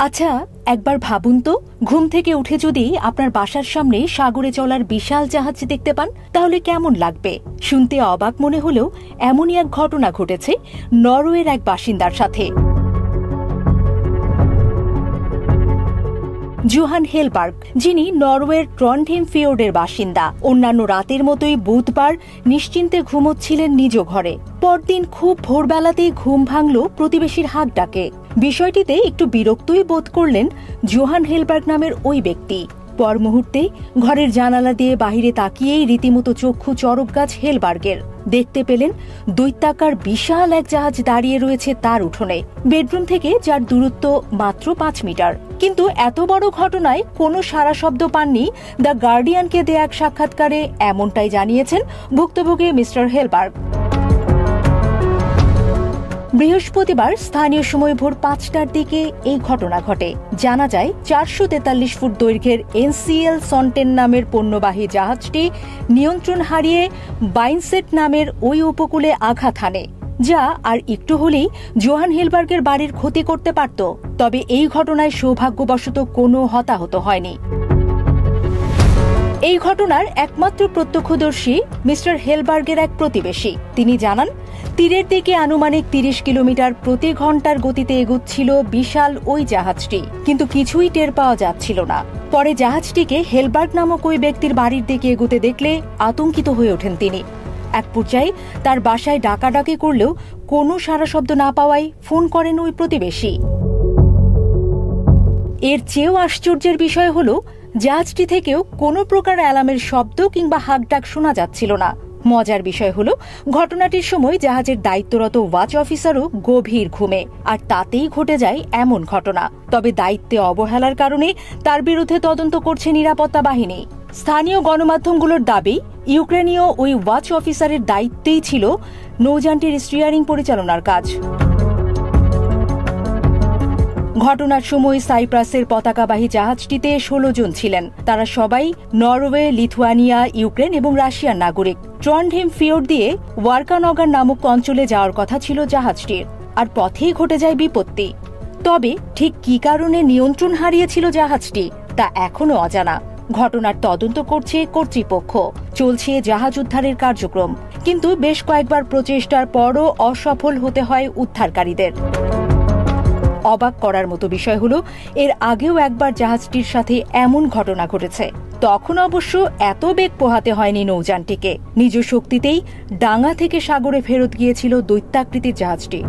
আচ্ছা, একবার ভাবুন তো, ঘুম থেকে উঠে যদি আপনার বাসার সামনে সাগরে চলার বিশাল জাহাজ দেখতে পান তাহলে কেমন লাগবে? শুনতে অবাক মনে হলেও এমনই এক ঘটনা ঘটেছে নরওয়ের এক বাসিন্দার সাথে। জোহান হেলবার্গ, যিনি নরওয়ের ট্রন্ডহেম ফিওর্ডের বাসিন্দা, অন্যান্য রাতের মতোই বুধবার নিশ্চিন্তে ঘুমোচ্ছিলেন নিজ ঘরে। পরদিন খুব ভোরবেলাতেই ঘুম ভাঙল প্রতিবেশীর হাঁক ডাকে। বিষয়টিতে একটু বিরক্তই বোধ করলেন জোহান হেলবার্গ নামের ওই ব্যক্তি। পর মুহূর্তে ঘরের জানালা দিয়ে বাহিরে তাকিয়েই রীতিমতো চক্ষু চড়ক গাছ হেলবার্গের। দেখতে পেলেন দৈত্যাকার বিশাল এক জাহাজ দাঁড়িয়ে রয়েছে তার উঠোনে, বেডরুম থেকে যার দূরত্ব মাত্র 5 মিটার। কিন্তু এত বড় ঘটনায় কোনো সাড়া শব্দ পাননি দ্য গার্ডিয়ানকে দেয়া এক সাক্ষাৎকারে। এমনটাই জানিয়েছেন ভুক্তভোগী মিস্টার হেলবার্গ। বৃহস্পতিবার স্থানীয় সময় ভোর 5টার দিকে এই ঘটনা ঘটে। জানা যায় 443 ফুট দৈর্ঘ্যের এনসিএল সন্টেন নামের পণ্যবাহী জাহাজটি নিয়ন্ত্রণ হারিয়ে বাইনসেট নামের ওই উপকূলে আঘাত হানে, যা আর একটু হলেই জোহান হেলবার্গের বাড়ির ক্ষতি করতে পারত। তবে এই ঘটনায় সৌভাগ্যবশত কোনো হতাহত হয়নি। এই ঘটনার একমাত্র প্রত্যক্ষদর্শী মিস্টার হেলবার্গের এক প্রতিবেশী। তিনি জানান, তীরের দিকে আনুমানিক 30 কিলোমিটার প্রতি ঘন্টার গতিতে এগুচ্ছিল বিশাল ওই জাহাজটি, কিন্তু কিছুই টের পাওয়া যাচ্ছিল না। পরে জাহাজটিকে হেলবার্গ নামক ওই ব্যক্তির বাড়ির দিকে এগুতে দেখলে আতঙ্কিত হয়ে ওঠেন তিনি। এক পর্যায়ে তার বাসায় ডাকাডাকি করলেও কোনো সাড়া শব্দ না পাওয়ায় ফোন করেন ওই প্রতিবেশী। এর চেয়েও আশ্চর্যের বিষয় হলো, জাহাজটি থেকেও কোনো প্রকার অ্যালার্মের শব্দ কিংবা হাঁকডাক শোনা যাচ্ছিল না। মজার বিষয় হলো, ঘটনাটির সময় জাহাজের দায়িত্বরত ওয়াচ অফিসারও গভীর ঘুমে, আর তাতেই ঘটে যায় এমন ঘটনা। তবে দায়িত্বে অবহেলার কারণে তার বিরুদ্ধে তদন্ত করছে নিরাপত্তা বাহিনী। স্থানীয় গণমাধ্যমগুলোর দাবি, ইউক্রেনীয় ওই ওয়াচ অফিসারের দায়িত্বেই ছিল নৌযানটির স্টিয়ারিং পরিচালনার কাজ। ঘটনার সময় সাইপ্রাসের পতাকাবাহী জাহাজটিতে 16 জন ছিলেন। তারা সবাই নরওয়ে, লিথুয়ানিয়া, ইউক্রেন এবং রাশিয়ার নাগরিক। ট্রন্ডহেম ফিওর্ড দিয়ে ওয়ার্কানগার নামক অঞ্চলে যাওয়ার কথা ছিল জাহাজটির, আর পথেই ঘটে যায় বিপত্তি। তবে ঠিক কী কারণে নিয়ন্ত্রণ হারিয়েছিল জাহাজটি তা এখনও অজানা। ঘটনার তদন্ত করছে কর্তৃপক্ষ, চলছে জাহাজ উদ্ধারের কার্যক্রম, কিন্তু বেশ কয়েকবার প্রচেষ্টার পরও অসফল হতে হয় উদ্ধারকারীদের। অবাক করার মতো বিষয় হলো, এর আগেও একবার জাহাজটির সাথে এমন ঘটনা ঘটেছে। তখন অবশ্য এত বেগ পোহাতে হয়নি নৌযানটিকে। নিজ শক্তিতেই ডাঙা থেকে সাগরে ফেরত গিয়েছিল দৈত্যাকৃতির জাহাজটি।